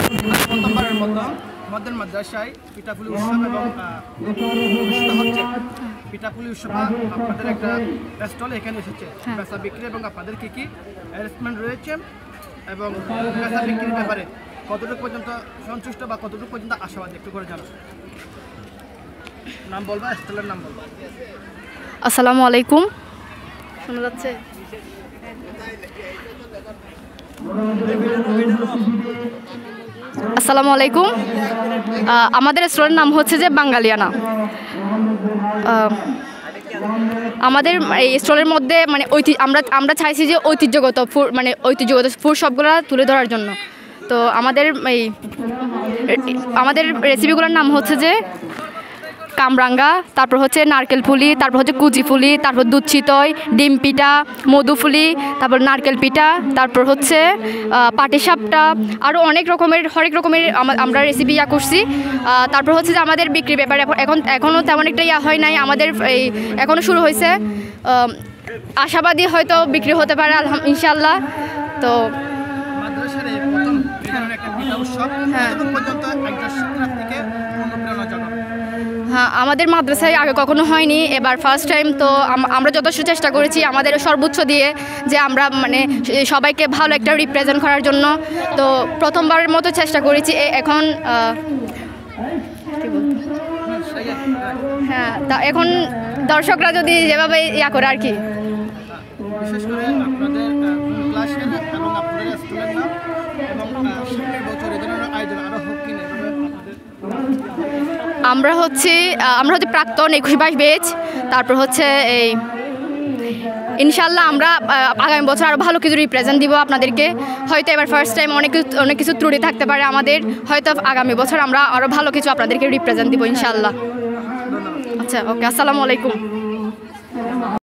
প্রথমবারের মতো মধ্যের মাদ্রাসায় পিঠাপুলি উৎসব এবং হচ্ছে পিঠাপুলি উৎসব আপনাদের একটা স্টল এখানে এসেছে বেচা বিক্রি এবং আপনাদের কী কী অ্যারেঞ্জমেন্ট রয়েছে এবং বেচা বিক্রির ব্যাপারে কতটুকু পর্যন্ত সন্তুষ্ট বা কতটুকু পর্যন্ত আশাবাদী একটু করে জানান। নাম বলবা, স্টলের নাম বলবা। আসসালামু আলাইকুম, শোনা যাচ্ছে? আসসালামু আলাইকুম। আমাদের রেস্টুরেন্টের নাম হচ্ছে যে বাঙালিয়ানা। আমাদের এই স্টলের মধ্যে মানে আমরা চাইছি যে ঐতিহ্যগত ফুড সবগুলো তুলে ধরার জন্য। তো আমাদের রেসিপিগুলোর নাম হচ্ছে যে কামরাঙ্গা, তারপর হচ্ছে নারকেল ফুলি, তারপর হচ্ছে কুচি ফুলি, তারপর দুধ চিতই, ডিম পিঠা, মধু ফুলি, তারপর নারকেল পিঠা, তারপর হচ্ছে পাটিসাপটা, আরও হরেক রকমের আমরা রেসিপি করছি। তারপর হচ্ছে যে আমাদের বিক্রির ব্যাপারে এখনও তেমন একটা হয় নাই, আমাদের এখনও শুরু হয়েছে। আশাবাদী হয়তো বিক্রি হতে পারে ইনশাল্লাহ। তো হ্যাঁ, আমাদের মাদ্রাসায় আগে কখনো হয়নি, এবার ফার্স্ট টাইম। তো আমরা যথেষ্ট চেষ্টা করেছি আমাদের সর্বোচ্চ দিয়ে যে আমরা মানে সবাইকে ভালো একটা রিপ্রেজেন্ট করার জন্য। তো প্রথমবারের মতো চেষ্টা করেছি। এখন হ্যাঁ, তা এখন দর্শকরা যদি যেভাবে করে আর কি। বিশেষ করে আপনাদের ক্লাসের এবং আপনাদের স্কুলের নাম এবং সামনের বছর এই ধরনের আয়োজন আরও হোক কিনা। আমরা হচ্ছে প্রাক্তন 21-22 ব্যাচ। তারপর হচ্ছে এই ইনশাল্লাহ আমরা আগামী বছর আরও ভালো কিছু রিপ্রেজেন্ট দিব আপনাদেরকে। হয়তো এবার ফার্স্ট টাইম অনেক কিছু ত্রুটি থাকতে পারে আমাদের, হয়তো আগামী বছর আমরা আরও ভালো কিছু আপনাদেরকে রিপ্রেজেন্ট দিব ইনশাল্লাহ। আচ্ছা, ওকে, আসসালামু আলাইকুম।